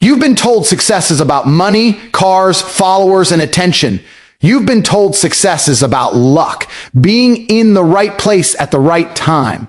You've been told success is about money, cars, followers, and attention. You've been told success is about luck, being in the right place at the right time.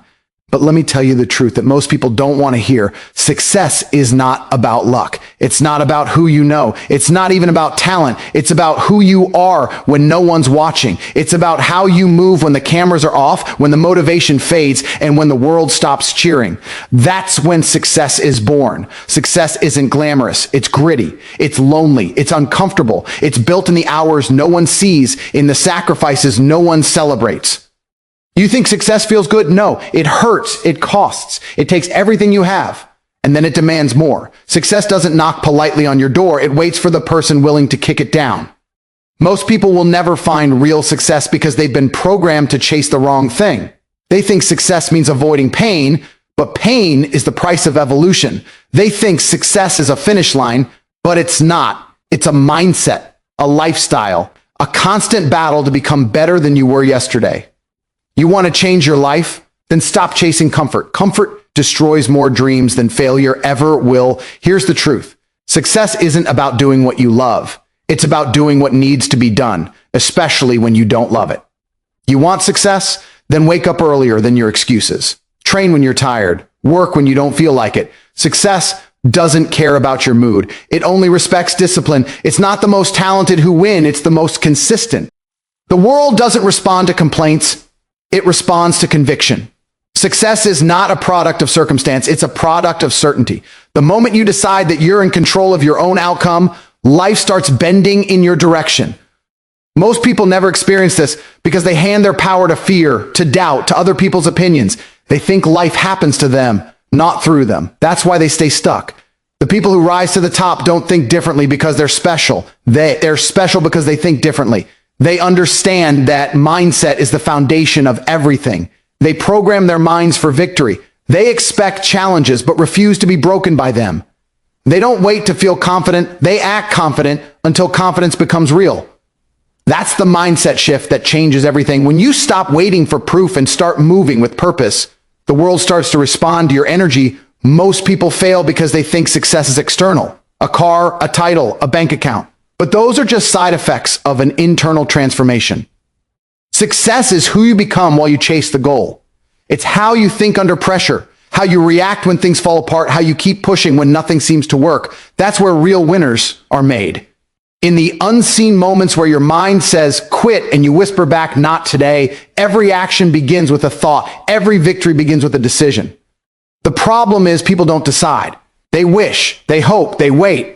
But let me tell you the truth that most people don't want to hear. Success is not about luck. It's not about who you know. It's not even about talent. It's about who you are when no one's watching. It's about how you move when the cameras are off, when the motivation fades, and when the world stops cheering. That's when success is born. Success isn't glamorous. It's gritty. It's lonely. It's uncomfortable. It's built in the hours no one sees, in the sacrifices no one celebrates. You think success feels good? No, it hurts. It costs. It takes everything you have, and then it demands more. Success doesn't knock politely on your door. It waits for the person willing to kick it down. Most people will never find real success because they've been programmed to chase the wrong thing. They think success means avoiding pain, but pain is the price of evolution. They think success is a finish line, but it's not. It's a mindset, a lifestyle, a constant battle to become better than you were yesterday. You want to change your life? Then stop chasing comfort. Comfort destroys more dreams than failure ever will. Here's the truth. Success isn't about doing what you love. It's about doing what needs to be done, especially when you don't love it. You want success? Then wake up earlier than your excuses. Train when you're tired. Work when you don't feel like it. Success doesn't care about your mood. It only respects discipline. It's not the most talented who win. It's the most consistent. The world doesn't respond to complaints. It responds to conviction. Success is not a product of circumstance. It's a product of certainty. The moment you decide that you're in control of your own outcome, life starts bending in your direction. Most people never experience this because they hand their power to fear, to doubt, to other people's opinions. They think life happens to them, not through them. That's why they stay stuck. The people who rise to the top don't think differently because they're special. They're special because they think differently. They understand that mindset is the foundation of everything. They program their minds for victory. They expect challenges but refuse to be broken by them. They don't wait to feel confident. They act confident until confidence becomes real. That's the mindset shift that changes everything. When you stop waiting for proof and start moving with purpose, the world starts to respond to your energy. Most people fail because they think success is external. A car, a title, a bank account. But those are just side effects of an internal transformation. Success is who you become while you chase the goal. It's how you think under pressure, how you react when things fall apart, how you keep pushing when nothing seems to work. That's where real winners are made. In the unseen moments where your mind says quit and you whisper back, not today, every action begins with a thought. Every victory begins with a decision. The problem is people don't decide. They wish, they hope, they wait.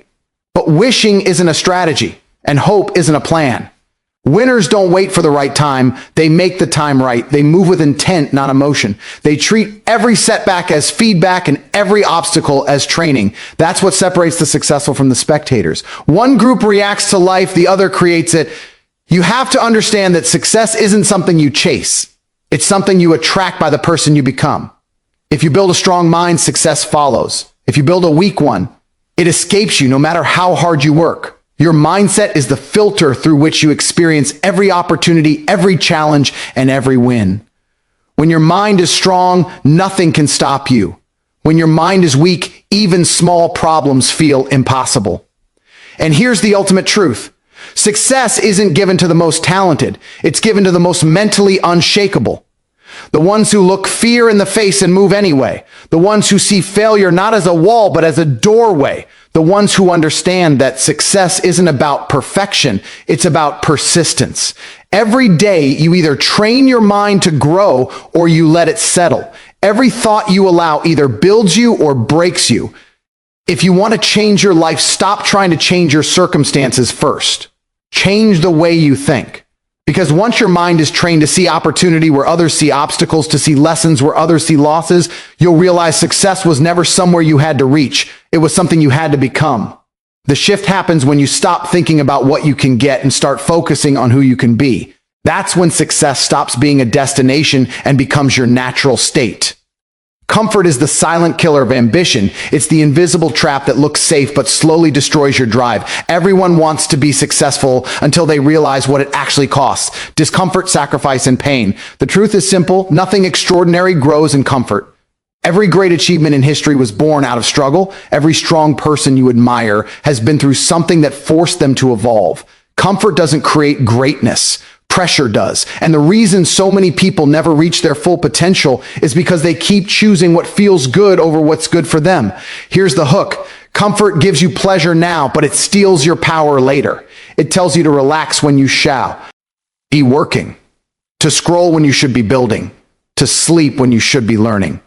But wishing isn't a strategy, and hope isn't a plan. Winners don't wait for the right time. They make the time right. They move with intent, not emotion. They treat every setback as feedback and every obstacle as training. That's what separates the successful from the spectators. One group reacts to life, the other creates it. You have to understand that success isn't something you chase. It's something you attract by the person you become. If you build a strong mind, success follows. If you build a weak one, it escapes you no matter how hard you work. Your mindset is the filter through which you experience every opportunity, every challenge, and every win. When your mind is strong, nothing can stop you. When your mind is weak, even small problems feel impossible. And here's the ultimate truth. Success isn't given to the most talented. It's given to the most mentally unshakable. The ones who look fear in the face and move anyway. The ones who see failure not as a wall, but as a doorway. The ones who understand that success isn't about perfection. It's about persistence. Every day, you either train your mind to grow or you let it settle. Every thought you allow either builds you or breaks you. If you want to change your life, stop trying to change your circumstances first. Change the way you think. Because once your mind is trained to see opportunity where others see obstacles, to see lessons where others see losses, you'll realize success was never somewhere you had to reach. It was something you had to become. The shift happens when you stop thinking about what you can get and start focusing on who you can be. That's when success stops being a destination and becomes your natural state. Comfort is the silent killer of ambition. It's the invisible trap that looks safe but slowly destroys your drive. Everyone wants to be successful until they realize what it actually costs. Discomfort, sacrifice, and pain. The truth is simple. Nothing extraordinary grows in comfort. Every great achievement in history was born out of struggle. Every strong person you admire has been through something that forced them to evolve. Comfort doesn't create greatness. Pressure does. And the reason so many people never reach their full potential is because they keep choosing what feels good over what's good for them. Here's the hook. Comfort gives you pleasure now, but it steals your power later. It tells you to relax when you shall be working, to scroll when you should be building, to sleep when you should be learning.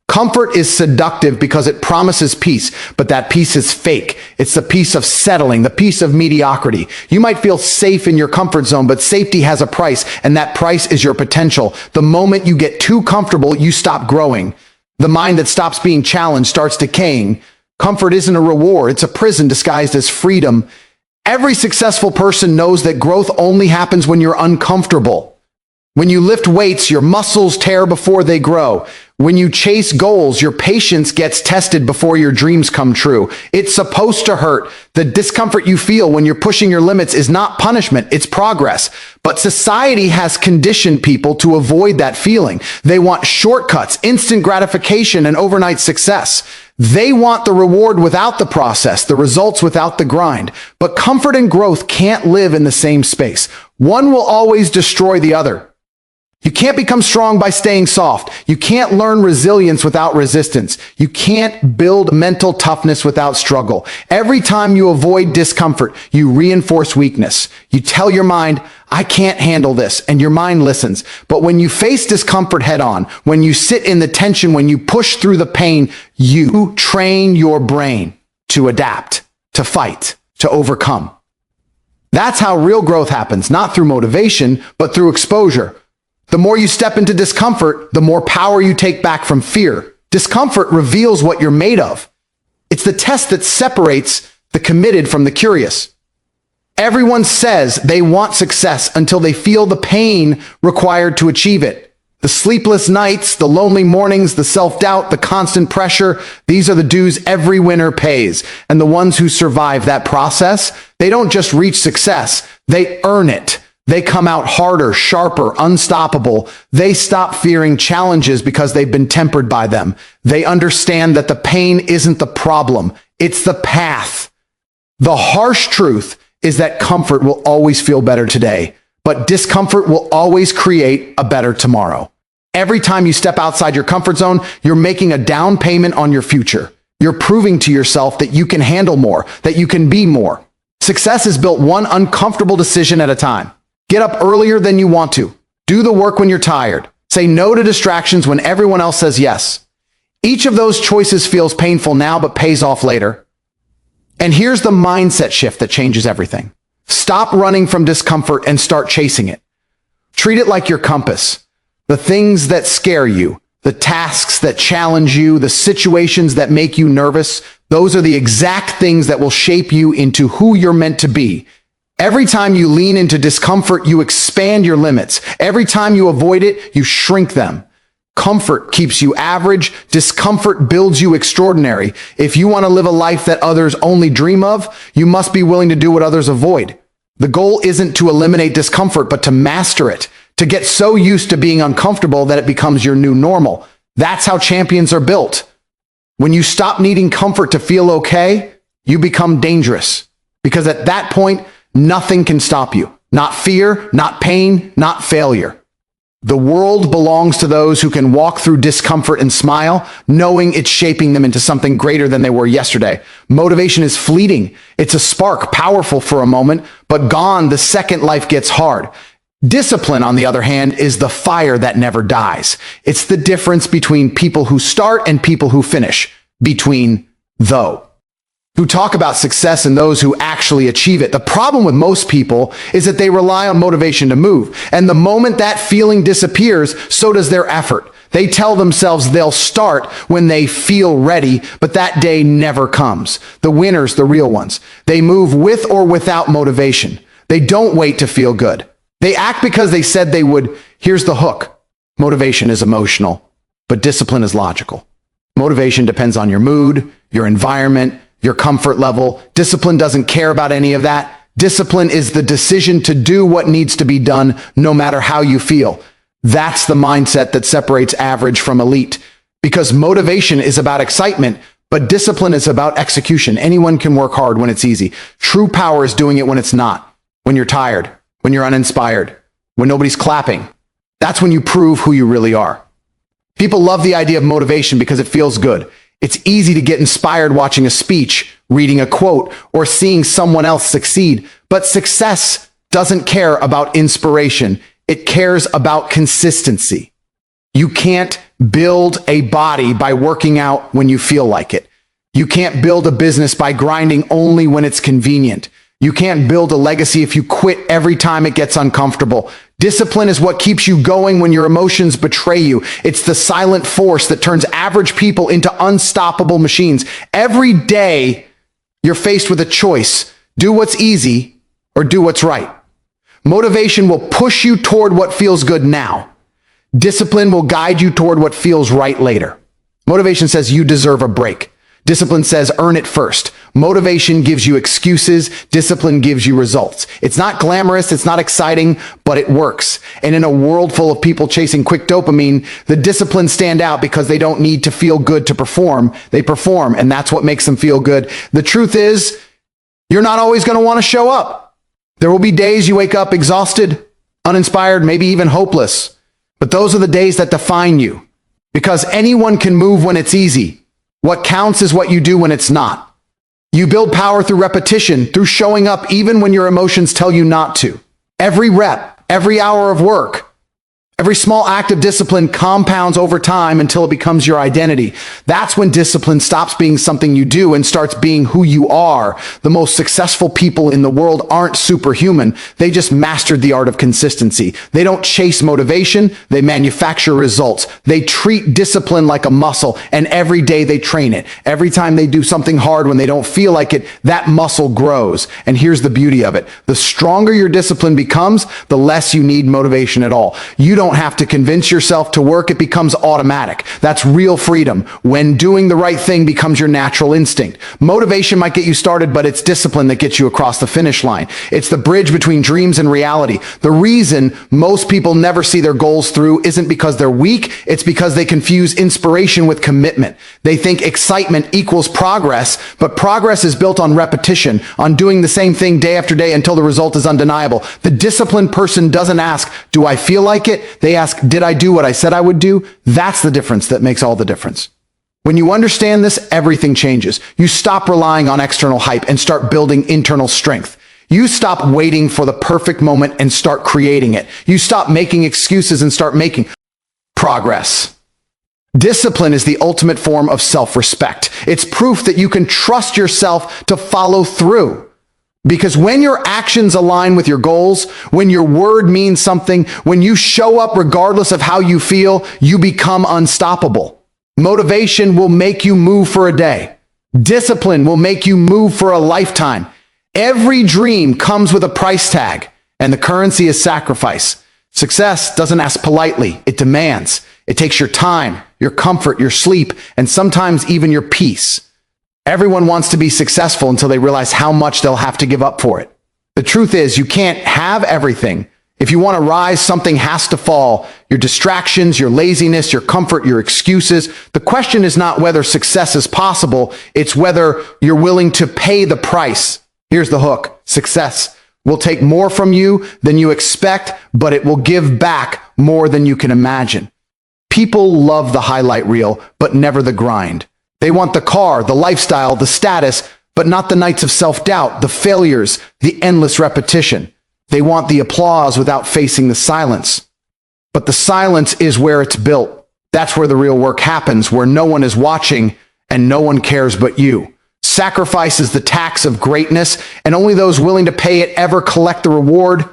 Comfort is seductive because it promises peace, but that peace is fake. It's the peace of settling, the peace of mediocrity. You might feel safe in your comfort zone, but safety has a price, and that price is your potential. The moment you get too comfortable, you stop growing. The mind that stops being challenged starts decaying. Comfort isn't a reward, it's a prison disguised as freedom. Every successful person knows that growth only happens when you're uncomfortable. When you lift weights, your muscles tear before they grow. When you chase goals, your patience gets tested before your dreams come true. It's supposed to hurt. The discomfort you feel when you're pushing your limits is not punishment, it's progress. But society has conditioned people to avoid that feeling. They want shortcuts, instant gratification, and overnight success. They want the reward without the process, the results without the grind. But comfort and growth can't live in the same space. One will always destroy the other. You can't become strong by staying soft. You can't learn resilience without resistance. You can't build mental toughness without struggle. Every time you avoid discomfort, you reinforce weakness. You tell your mind, I can't handle this, and your mind listens. But when you face discomfort head on, when you sit in the tension, when you push through the pain, you train your brain to adapt, to fight, to overcome. That's how real growth happens, not through motivation, but through exposure. The more you step into discomfort, the more power you take back from fear. Discomfort reveals what you're made of. It's the test that separates the committed from the curious. Everyone says they want success until they feel the pain required to achieve it. The sleepless nights, the lonely mornings, the self-doubt, the constant pressure, these are the dues every winner pays. And the ones who survive that process, they don't just reach success, they earn it. They come out harder, sharper, unstoppable. They stop fearing challenges because they've been tempered by them. They understand that the pain isn't the problem, it's the path. The harsh truth is that comfort will always feel better today, but discomfort will always create a better tomorrow. Every time you step outside your comfort zone, you're making a down payment on your future. You're proving to yourself that you can handle more, that you can be more. Success is built one uncomfortable decision at a time. Get up earlier than you want to. Do the work when you're tired. Say no to distractions when everyone else says yes. Each of those choices feels painful now, but pays off later. And here's the mindset shift that changes everything. Stop running from discomfort and start chasing it. Treat it like your compass. The things that scare you, the tasks that challenge you, the situations that make you nervous, those are the exact things that will shape you into who you're meant to be. Every time you lean into discomfort, you expand your limits. Every time you avoid it, you shrink them. Comfort keeps you average. Discomfort builds you extraordinary. If you want to live a life that others only dream of, you must be willing to do what others avoid. The goal isn't to eliminate discomfort, but to master it, to get so used to being uncomfortable that it becomes your new normal. That's how champions are built. When you stop needing comfort to feel okay, you become dangerous. Because at that point, nothing can stop you. Not fear, not pain, not failure. The world belongs to those who can walk through discomfort and smile, knowing it's shaping them into something greater than they were yesterday. Motivation is fleeting. It's a spark, powerful for a moment, but gone the second life gets hard. Discipline, on the other hand, is the fire that never dies. It's the difference between people who start and people who finish, between who talk about success and those who actually achieve it. The problem with most people is that they rely on motivation to move. And the moment that feeling disappears, so does their effort. They tell themselves they'll start when they feel ready, but that day never comes. The winners, the real ones, they move with or without motivation. They don't wait to feel good. They act because they said they would. Here's the hook. Motivation is emotional, but discipline is logical. Motivation depends on your mood, your environment, your comfort level. Discipline doesn't care about any of that. Discipline is the decision to do what needs to be done, no matter how you feel. That's the mindset that separates average from elite. Because motivation is about excitement, but discipline is about execution. Anyone can work hard when it's easy. True power is doing it when it's not, when you're tired, when you're uninspired, when nobody's clapping. That's when you prove who you really are. People love the idea of motivation because it feels good. It's easy to get inspired watching a speech, reading a quote, or seeing someone else succeed. But success doesn't care about inspiration. It cares about consistency. You can't build a body by working out when you feel like it. You can't build a business by grinding only when it's convenient. You can't build a legacy if you quit every time it gets uncomfortable. Discipline is what keeps you going when your emotions betray you. It's the silent force that turns average people into unstoppable machines. Every day, you're faced with a choice. Do what's easy or do what's right. Motivation will push you toward what feels good now. Discipline will guide you toward what feels right later. Motivation says you deserve a break. Discipline says earn it first. Motivation gives you excuses. Discipline gives you results. It's not glamorous. It's not exciting, but it works. And in a world full of people chasing quick dopamine, the disciplines stand out because they don't need to feel good to perform. They perform, and that's what makes them feel good. The truth is, you're not always going to want to show up. There will be days you wake up exhausted, uninspired, maybe even hopeless. But those are the days that define you. Because anyone can move when it's easy. What counts is what you do when it's not. You build power through repetition, through showing up even when your emotions tell you not to. Every rep, every hour of work, every small act of discipline compounds over time until it becomes your identity. That's when discipline stops being something you do and starts being who you are. The most successful people in the world aren't superhuman. They just mastered the art of consistency. They don't chase motivation. They manufacture results. They treat discipline like a muscle, and every day they train it. Every time they do something hard when they don't feel like it, that muscle grows. And here's the beauty of it. The stronger your discipline becomes, the less you need motivation at all. You don't have to convince yourself to work. It becomes automatic. That's real freedom. When doing the right thing becomes your natural instinct. Motivation might get you started, but it's discipline that gets you across the finish line. It's the bridge between dreams and reality. The reason most people never see their goals through isn't because they're weak. It's because they confuse inspiration with commitment. They think excitement equals progress, but progress is built on repetition, on doing the same thing day after day until the result is undeniable. The disciplined person doesn't ask, do I feel like it? They ask, did I do what I said I would do? That's the difference that makes all the difference. When you understand this, everything changes. You stop relying on external hype and start building internal strength. You stop waiting for the perfect moment and start creating it. You stop making excuses and start making progress. Discipline is the ultimate form of self-respect. It's proof that you can trust yourself to follow through. Because when your actions align with your goals, when your word means something, when you show up regardless of how you feel, you become unstoppable. Motivation will make you move for a day. Discipline will make you move for a lifetime. Every dream comes with a price tag, and the currency is sacrifice. Success doesn't ask politely, it demands. It takes your time, your comfort, your sleep, and sometimes even your peace. Everyone wants to be successful until they realize how much they'll have to give up for it. The truth is, you can't have everything. If you want to rise, something has to fall. Your distractions, your laziness, your comfort, your excuses. The question is not whether success is possible. It's whether you're willing to pay the price. Here's the hook. Success will take more from you than you expect, but it will give back more than you can imagine. People love the highlight reel, but never the grind. They want the car, the lifestyle, the status, but not the nights of self-doubt, the failures, the endless repetition. They want the applause without facing the silence. But the silence is where it's built. That's where the real work happens, where no one is watching and no one cares but you. Sacrifice is the tax of greatness, and only those willing to pay it ever collect the reward.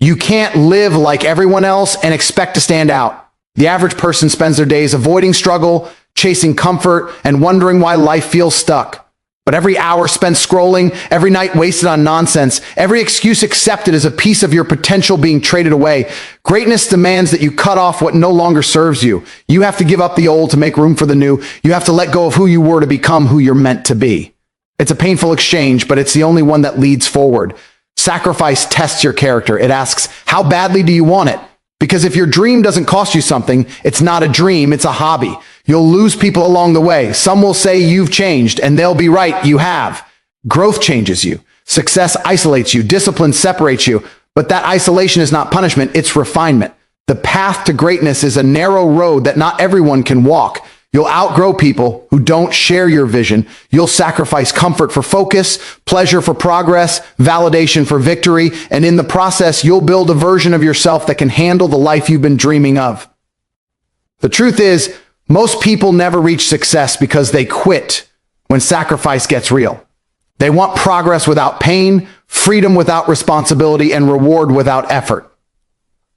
You can't live like everyone else and expect to stand out. The average person spends their days avoiding struggle, chasing comfort, and wondering why life feels stuck. But every hour spent scrolling, every night wasted on nonsense, every excuse accepted is a piece of your potential being traded away. Greatness demands that you cut off what no longer serves you. You have to give up the old to make room for the new. You have to let go of who you were to become who you're meant to be. It's a painful exchange, but it's the only one that leads forward. Sacrifice tests your character. It asks, how badly do you want it? Because if your dream doesn't cost you something, it's not a dream, it's a hobby. You'll lose people along the way. Some will say you've changed, and they'll be right, you have. Growth changes you. Success isolates you. Discipline separates you. But that isolation is not punishment, it's refinement. The path to greatness is a narrow road that not everyone can walk. You'll outgrow people who don't share your vision. You'll sacrifice comfort for focus, pleasure for progress, validation for victory, and in the process, you'll build a version of yourself that can handle the life you've been dreaming of. The truth is, most people never reach success because they quit when sacrifice gets real. They want progress without pain, freedom without responsibility, and reward without effort.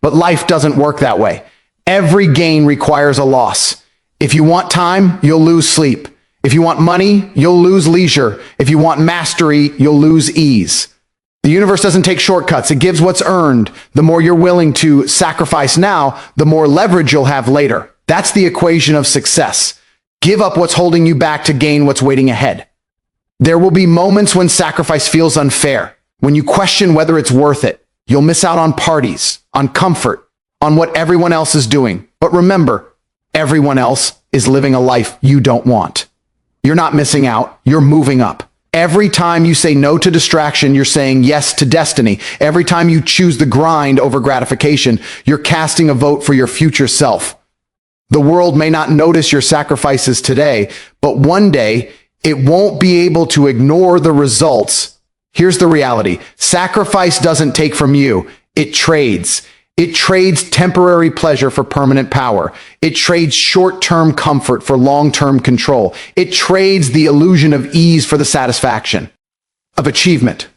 But life doesn't work that way. Every gain requires a loss. If you want time, you'll lose sleep. If you want money, you'll lose leisure. If you want mastery, you'll lose ease. The universe doesn't take shortcuts. It gives what's earned. The more you're willing to sacrifice now, the more leverage you'll have later. That's the equation of success. Give up what's holding you back to gain what's waiting ahead. There will be moments when sacrifice feels unfair, when you question whether it's worth it. You'll miss out on parties, on comfort, on what everyone else is doing. But remember, everyone else is living a life you don't want. You're not missing out, you're moving up. Every time you say no to distraction, you're saying yes to destiny. Every time you choose the grind over gratification, you're casting a vote for your future self. The world may not notice your sacrifices today, but one day it won't be able to ignore the results. Here's the reality. Sacrifice doesn't take from you, it trades. It trades temporary pleasure for permanent power. It trades short-term comfort for long-term control. It trades the illusion of ease for the satisfaction of achievement.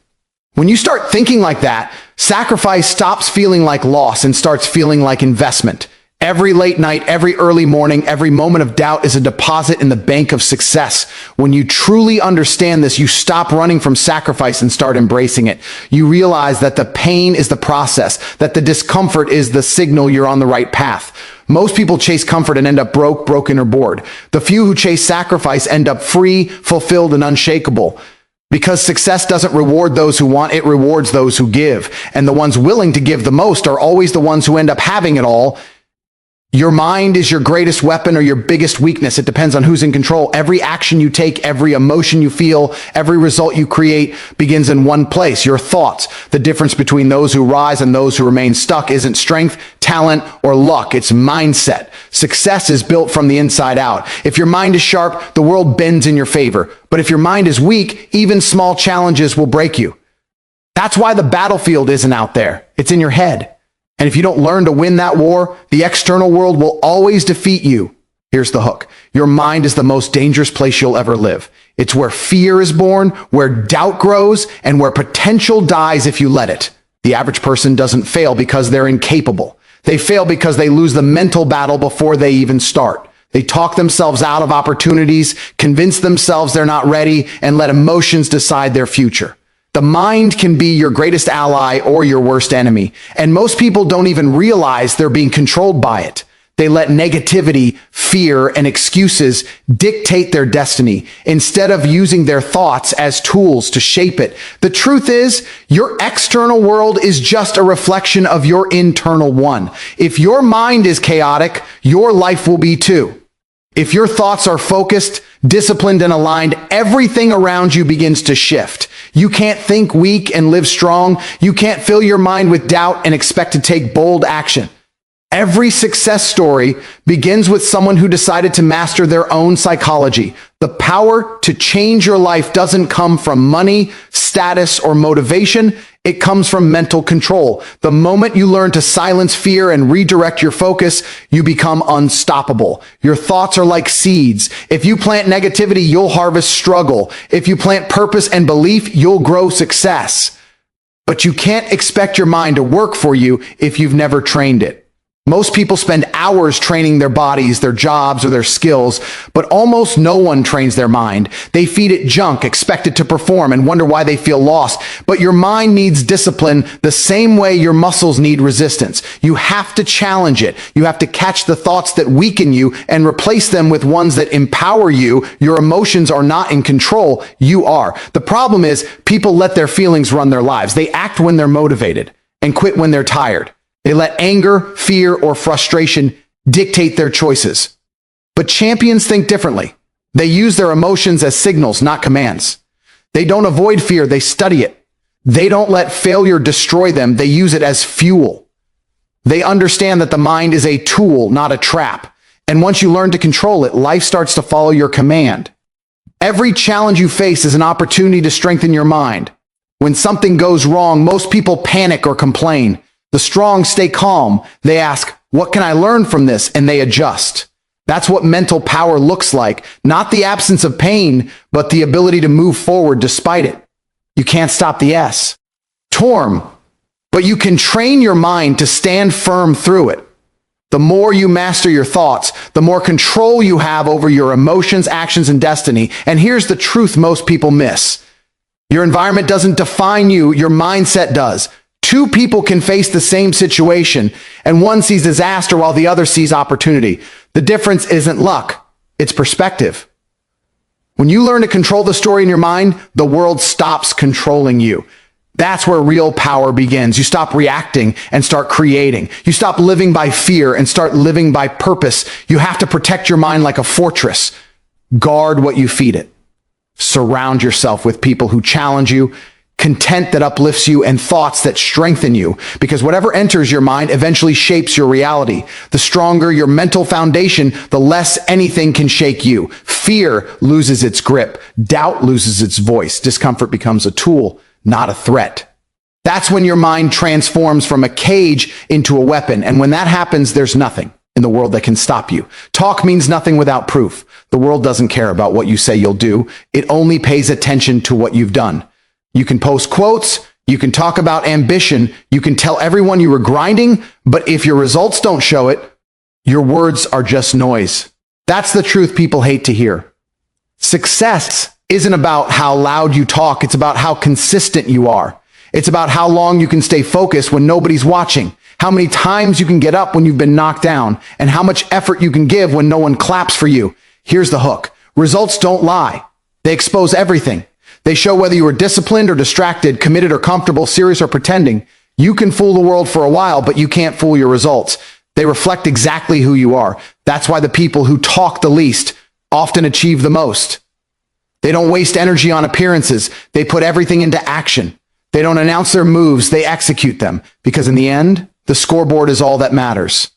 When you start thinking like that, sacrifice stops feeling like loss and starts feeling like investment. Every late night, every early morning, every moment of doubt is a deposit in the bank of success. When you truly understand this, you stop running from sacrifice and start embracing it. You realize that the pain is the process, that the discomfort is the signal you're on the right path. Most people chase comfort and end up broke, broken, or bored. The few who chase sacrifice end up free, fulfilled, and unshakable. Because success doesn't reward those who want, it rewards those who give. And the ones willing to give the most are always the ones who end up having it all. Your mind is your greatest weapon or your biggest weakness. It depends on who's in control. Every action you take, every emotion you feel, every result you create begins in one place, your thoughts. The difference between those who rise and those who remain stuck isn't strength, talent, or luck. It's mindset. Success is built from the inside out. If your mind is sharp, the world bends in your favor. But if your mind is weak, even small challenges will break you. That's why the battlefield isn't out there. It's in your head. And if you don't learn to win that war, the external world will always defeat you. Here's the hook. Your mind is the most dangerous place you'll ever live. It's where fear is born, where doubt grows, and where potential dies if you let it. The average person doesn't fail because they're incapable. They fail because they lose the mental battle before they even start. They talk themselves out of opportunities, convince themselves they're not ready, and let emotions decide their future. The mind can be your greatest ally or your worst enemy, and most people don't even realize they're being controlled by it. They let negativity, fear, and excuses dictate their destiny instead of using their thoughts as tools to shape it. The truth is, your external world is just a reflection of your internal one. If your mind is chaotic, your life will be too. If your thoughts are focused, disciplined, and aligned, everything around you begins to shift. You can't think weak and live strong. You can't fill your mind with doubt and expect to take bold action. Every success story begins with someone who decided to master their own psychology. The power to change your life doesn't come from money, status, or motivation. It comes from mental control. The moment you learn to silence fear and redirect your focus, you become unstoppable. Your thoughts are like seeds. If you plant negativity, you'll harvest struggle. If you plant purpose and belief, you'll grow success. But you can't expect your mind to work for you if you've never trained it. Most people spend hours training their bodies, their jobs, or their skills, but almost no one trains their mind. They feed it junk, expect it to perform, and wonder why they feel lost. But your mind needs discipline the same way your muscles need resistance. You have to challenge it. You have to catch the thoughts that weaken you and replace them with ones that empower you. Your emotions are not in control. You are. The problem is people let their feelings run their lives. They act when they're motivated and quit when they're tired. They let anger, fear, or frustration dictate their choices. But champions think differently. They use their emotions as signals, not commands. They don't avoid fear, they study it. They don't let failure destroy them, they use it as fuel. They understand that the mind is a tool, not a trap. And once you learn to control it, life starts to follow your command. Every challenge you face is an opportunity to strengthen your mind. When something goes wrong, most people panic or complain. The strong stay calm. They ask, what can I learn from this? And they adjust. That's what mental power looks like. Not the absence of pain, but the ability to move forward despite it. You can't stop the S. Storm. But you can train your mind to stand firm through it. The more you master your thoughts, the more control you have over your emotions, actions, and destiny. And here's the truth most people miss. Your environment doesn't define you, your mindset does. Two people can face the same situation, and one sees disaster while the other sees opportunity. The difference isn't luck, it's perspective. When you learn to control the story in your mind, the world stops controlling you. That's where real power begins. You stop reacting and start creating. You stop living by fear and start living by purpose. You have to protect your mind like a fortress. Guard what you feed it. Surround yourself with people who challenge you, content that uplifts you, and thoughts that strengthen you. Because whatever enters your mind eventually shapes your reality. The stronger your mental foundation, the less anything can shake you. Fear loses its grip. Doubt loses its voice. Discomfort becomes a tool, not a threat. That's when your mind transforms from a cage into a weapon. And when that happens, there's nothing in the world that can stop you. Talk means nothing without proof. The world doesn't care about what you say you'll do. It only pays attention to what you've done. You can post quotes, you can talk about ambition, you can tell everyone you were grinding, but if your results don't show it, your words are just noise. That's the truth people hate to hear. Success isn't about how loud you talk, it's about how consistent you are. It's about how long you can stay focused when nobody's watching, how many times you can get up when you've been knocked down, and how much effort you can give when no one claps for you. Here's the hook. Results don't lie. They expose everything. They show whether you were disciplined or distracted, committed or comfortable, serious or pretending. You can fool the world for a while, but you can't fool your results. They reflect exactly who you are. That's why the people who talk the least often achieve the most. They don't waste energy on appearances. They put everything into action. They don't announce their moves. They execute them. Because in the end, the scoreboard is all that matters.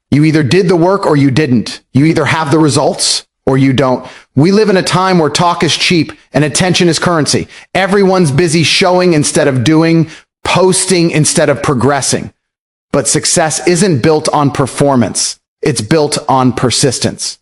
You either did the work or you didn't. You either have the results or you don't. We live in a time where talk is cheap and attention is currency. Everyone's busy showing instead of doing, posting instead of progressing. But success isn't built on performance. It's built on persistence.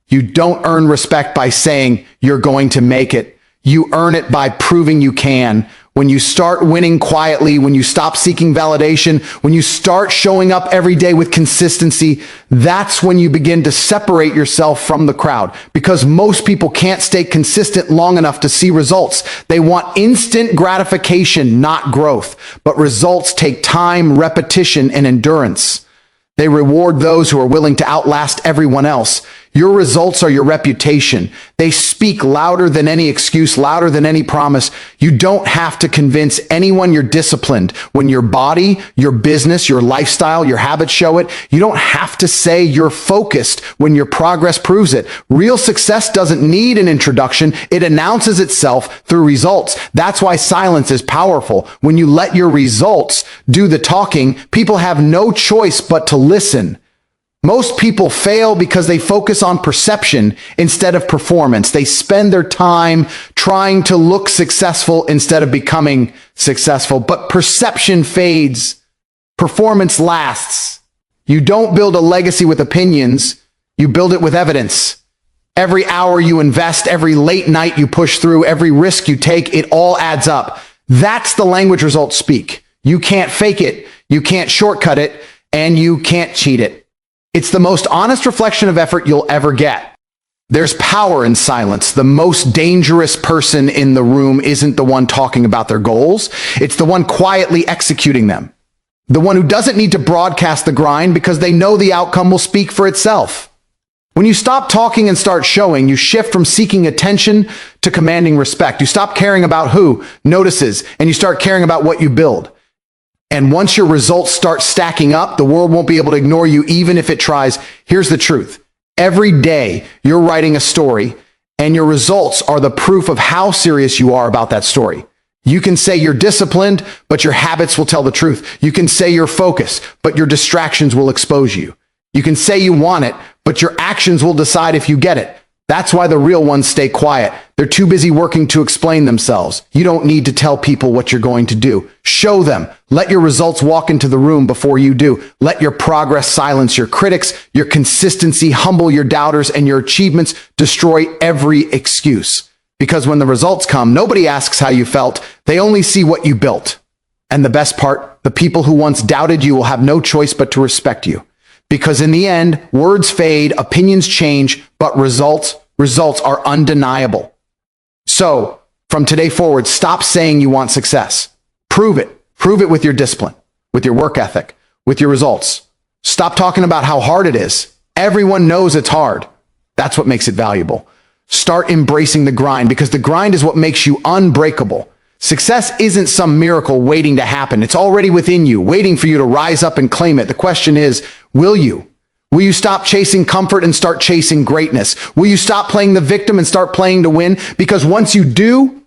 You don't earn respect by saying you're going to make it. You earn it by proving you can. When you start winning quietly, when you stop seeking validation, when you start showing up every day with consistency, that's when you begin to separate yourself from the crowd. Because most people can't stay consistent long enough to see results. They want instant gratification, not growth. But results take time, repetition, and endurance. They reward those who are willing to outlast everyone else. Your results are your reputation. They speak louder than any excuse, louder than any promise. You don't have to convince anyone you're disciplined. When your body, your business, your lifestyle, your habits show it, you don't have to say you're focused when your progress proves it. Real success doesn't need an introduction. It announces itself through results. That's why silence is powerful. When you let your results do the talking, people have no choice but to listen. Most people fail because they focus on perception instead of performance. They spend their time trying to look successful instead of becoming successful. But perception fades. Performance lasts. You don't build a legacy with opinions. You build it with evidence. Every hour you invest, every late night you push through, every risk you take, it all adds up. That's the language results speak. You can't fake it. You can't shortcut it. And you can't cheat it. It's the most honest reflection of effort you'll ever get. There's power in silence. The most dangerous person in the room isn't the one talking about their goals. It's the one quietly executing them. The one who doesn't need to broadcast the grind because they know the outcome will speak for itself. When you stop talking and start showing, you shift from seeking attention to commanding respect. You stop caring about who notices, and you start caring about what you build. And once your results start stacking up, the world won't be able to ignore you even if it tries. Here's the truth. Every day, you're writing a story, and your results are the proof of how serious you are about that story. You can say you're disciplined, but your habits will tell the truth. You can say you're focused, but your distractions will expose you. You can say you want it, but your actions will decide if you get it. That's why the real ones stay quiet. They're too busy working to explain themselves. You don't need to tell people what you're going to do. Show them. Let your results walk into the room before you do. Let your progress silence your critics, your consistency humble your doubters, and your achievements destroy every excuse. Because when the results come, nobody asks how you felt. They only see what you built. And the best part, the people who once doubted you will have no choice but to respect you. Because in the end, words fade, opinions change, but results are undeniable. So, from today forward, stop saying you want success. Prove it. Prove it with your discipline, with your work ethic, with your results. Stop talking about how hard it is. Everyone knows it's hard. That's what makes it valuable. Start embracing the grind, because the grind is what makes you unbreakable. Success isn't some miracle waiting to happen. It's already within you, waiting for you to rise up and claim it. The question is, will you? Will you stop chasing comfort and start chasing greatness? Will you stop playing the victim and start playing to win? Because once you do,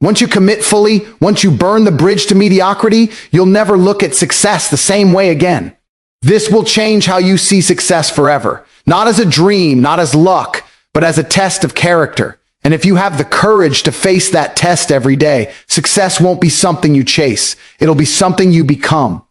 once you commit fully, once you burn the bridge to mediocrity, you'll never look at success the same way again. This will change how you see success forever. Not as a dream, not as luck, but as a test of character. And if you have the courage to face that test every day, success won't be something you chase. It'll be something you become.